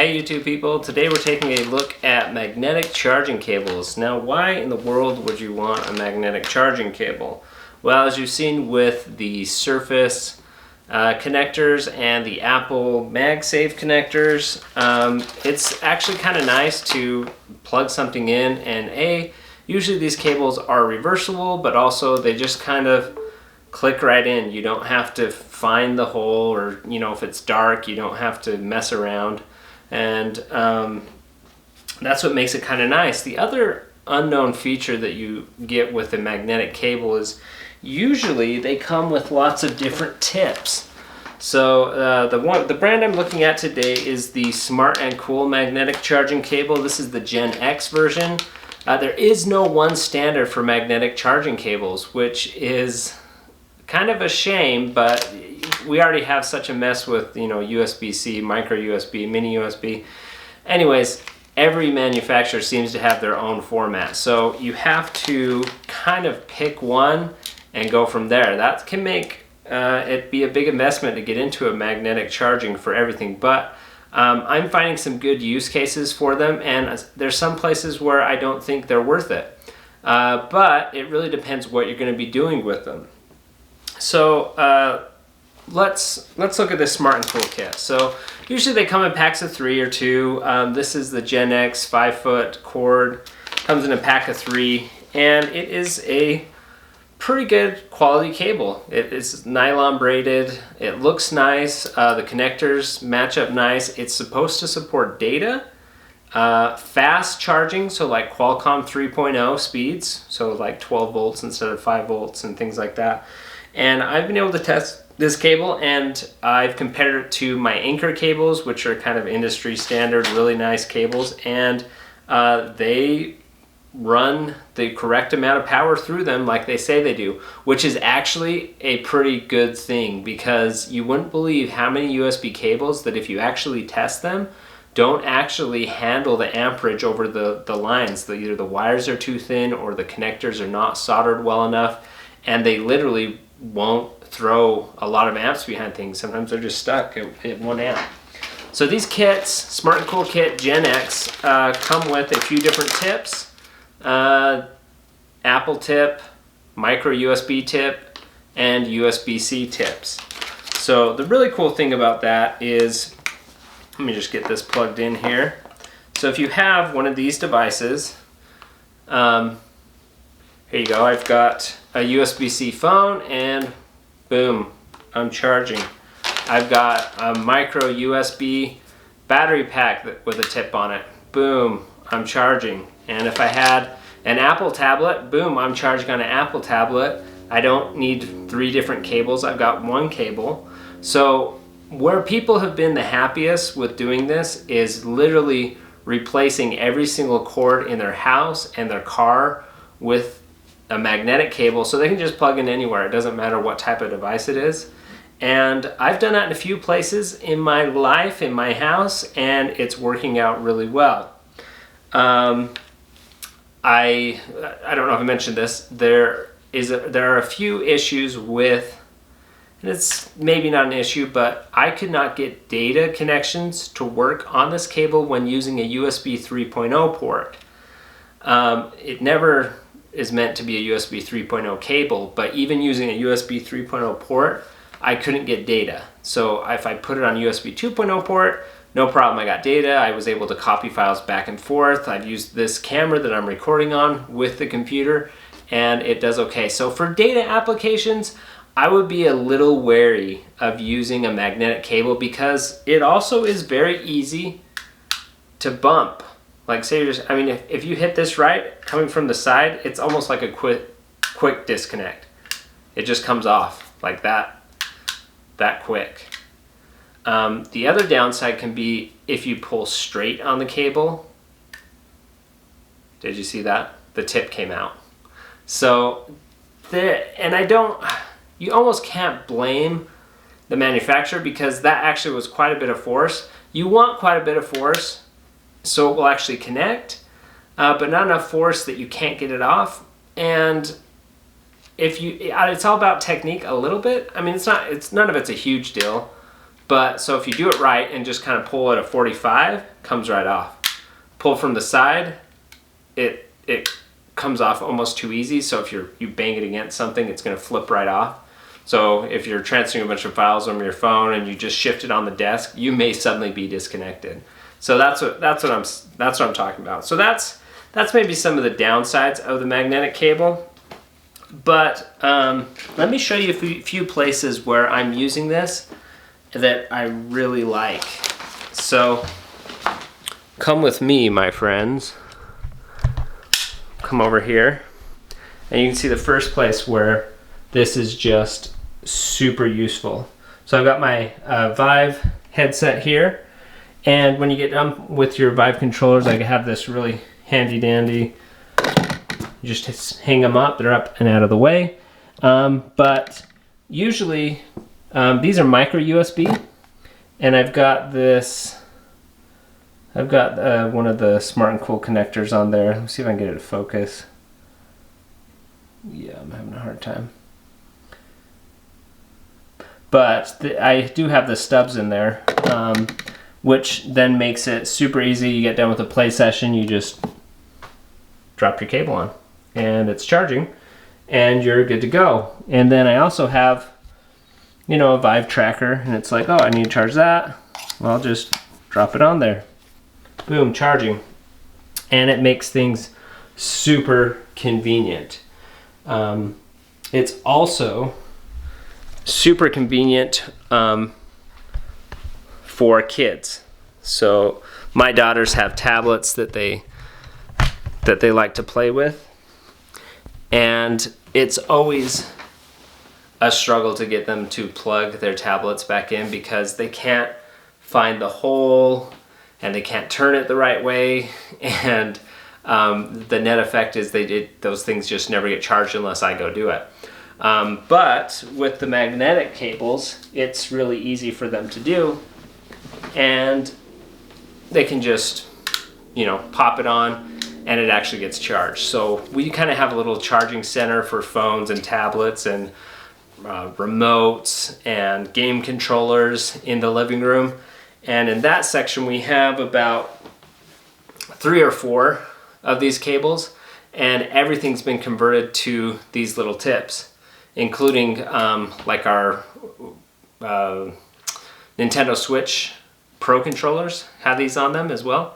Hey YouTube people, today we're taking a look at magnetic charging cables. Now why in the world would you want a magnetic charging cable? Well, as you've seen with the Surface connectors and the Apple MagSafe connectors, it's actually kind of nice to plug something in and usually these cables are reversible, but also they just kind of click right in. You don't have to find the hole, or if it's dark you don't have to mess around. And that's what makes it kind of nice. The other unknown feature that you get with a magnetic cable is usually they come with lots of different tips. So the brand I'm looking at today is the Smart&Cool magnetic charging cable. This is the GenX version. There is no one standard for magnetic charging cables, which is kind of a shame, but we already have such a mess with USB-C, micro USB, mini USB. Anyways, every manufacturer seems to have their own format, so you have to kind of pick one and go from there. That can make it be a big investment to get into a magnetic charging for everything, but I'm finding some good use cases for them, and there's some places where I don't think they're worth it, but it really depends what you're going to be doing with them. So let's look at this Smart&Cool kit. So usually they come in packs of 3 or 2. This is the GenX 5-foot cord. Comes in a pack of 3, and it is a pretty good quality cable. It is nylon braided. It looks nice. The connectors match up nice. It's supposed to support data, fast charging, so like Qualcomm 3.0 speeds, so like 12 volts instead of 5 volts and things like that. And I've been able to test this cable, and I've compared it to my Anchor cables, which are kind of industry standard, really nice cables, and they run the correct amount of power through them like they say they do, which is actually a pretty good thing, because you wouldn't believe how many USB cables that, if you actually test them, don't actually handle the amperage over the lines. Either the wires are too thin or the connectors are not soldered well enough, and they literally won't throw a lot of amps behind things. Sometimes they're just stuck at 1 amp. So these kits, Smart&Cool kit GenX, come with a few different tips. Apple tip, micro USB tip, and USB-C tips. So the really cool thing about that is, let me just get this plugged in here. So if you have one of these devices, here you go, I've got a USB-C phone, and boom, I'm charging. I've got a micro USB battery pack with a tip on it. Boom, I'm charging. And if I had an Apple tablet, boom, I'm charging on an Apple tablet. I don't need 3 different cables, I've got 1 cable. So where people have been the happiest with doing this is literally replacing every single cord in their house and their car with a magnetic cable, so they can just plug in anywhere. It doesn't matter what type of device it is. And I've done that in a few places in my life, in my house, and it's working out really well. I don't know if I mentioned this. There are a few issues with, and it's maybe not an issue, but I could not get data connections to work on this cable when using a USB 3.0 port. It never is meant to be a USB 3.0 cable, but even using a USB 3.0 port, I couldn't get data. So if I put it on USB 2.0 port, no problem, I got data. I was able to copy files back and forth. I've used this camera that I'm recording on with the computer, and it does okay. So for data applications, I would be a little wary of using a magnetic cable, because it also is very easy to bump. Like, say you're just, if you hit this right, coming from the side, it's almost like a quick disconnect. It just comes off like that quick. The other downside can be if you pull straight on the cable. Did you see that? The tip came out. So, you almost can't blame the manufacturer, because that actually was quite a bit of force. You want quite a bit of force so it will actually connect, but not enough force that you can't get it off. And it's all about technique a little bit. None of it's a huge deal, But so if you do it right and just kind of pull at a 45, comes right off. Pull from the side, it comes off almost too easy. So if you bang it against something, it's going to flip right off. So if you're transferring a bunch of files from your phone and you just shift it on the desk, you may suddenly be disconnected. So that's what I'm talking about. So that's maybe some of the downsides of the magnetic cable. But let me show you a few places where I'm using this that I really like. So come with me, my friends. Come over here, and you can see the first place where this is just super useful. So I've got my Vive headset here, and when you get done with your Vive controllers, I have this really handy dandy. You just hang them up, they're up and out of the way. But usually these are micro USB, and I've got one of the Smart&Cool connectors on there. Let's see if I can get it to focus. Yeah, I'm having a hard time. But I do have the stubs in there, which then makes it super easy. You get done with a play session, you just drop your cable on, and it's charging, and you're good to go. And then I also have, a Vive tracker, and it's like, oh, I need to charge that. Well, I'll just drop it on there. Boom, charging. And it makes things super convenient. It's also super convenient for kids. So my daughters have tablets that they like to play with, and it's always a struggle to get them to plug their tablets back in because they can't find the hole and they can't turn it the right way, and the net effect is those things just never get charged unless I go do it. But with the magnetic cables, it's really easy for them to do, and they can just pop it on and it actually gets charged. So we kind of have a little charging center for phones and tablets and remotes and game controllers in the living room. And in that section we have about 3 or 4 of these cables, and everything's been converted to these little tips, including like our Nintendo Switch Pro controllers have these on them as well.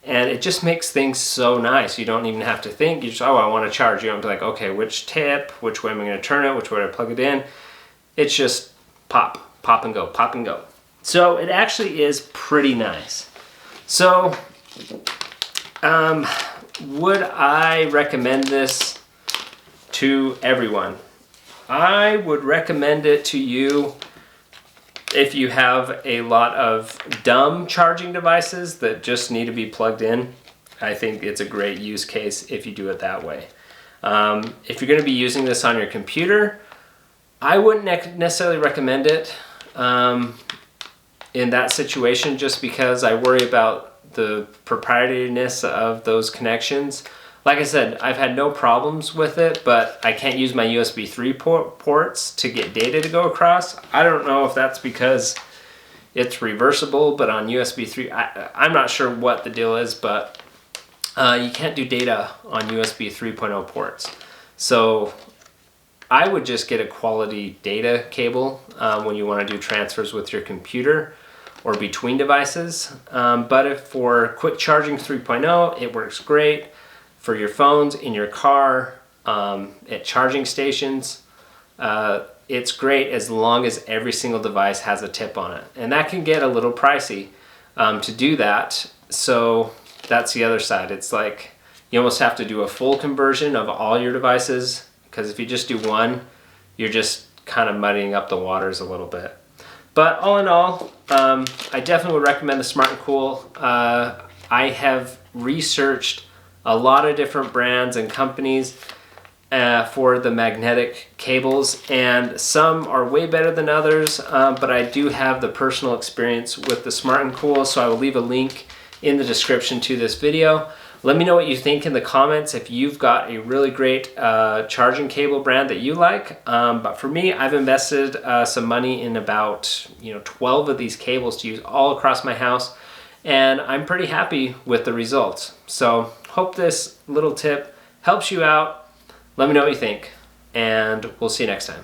And it just makes things so nice. You don't even have to think. You just, oh, I want to charge. You don't have to like, okay, which tip, which way am I going to turn it, which way do I plug it in? It's just pop, pop and go, pop and go. So it actually is pretty nice. So would I recommend this to everyone? I would recommend it to you if you have a lot of dumb charging devices that just need to be plugged in. I think it's a great use case if you do it that way. If you're going to be using this on your computer, I wouldn't necessarily recommend it in that situation, just because I worry about the proprietariness of those connections. Like I said, I've had no problems with it, but I can't use my USB 3 ports to get data to go across. I don't know if that's because it's reversible, but on USB 3, I'm not sure what the deal is, but you can't do data on USB 3.0 ports. So I would just get a quality data cable when you want to do transfers with your computer or between devices. But if for quick charging 3.0, it works great. For your phones, in your car, at charging stations, it's great as long as every single device has a tip on it. And that can get a little pricey to do that. So that's the other side. It's like you almost have to do a full conversion of all your devices, because if you just do one, you're just kind of muddying up the waters a little bit. But all in all, I definitely would recommend the Smart&Cool. I have researched a lot of different brands and companies for the magnetic cables, and some are way better than others, but I do have the personal experience with the Smart&Cool, so I will leave a link in the description to this video. Let me know what you think in the comments if you've got a really great charging cable brand that you like. But for me, I've invested some money in about 12 of these cables to use all across my house, and I'm pretty happy with the results. So hope this little tip helps you out. Let me know what you think, and we'll see you next time.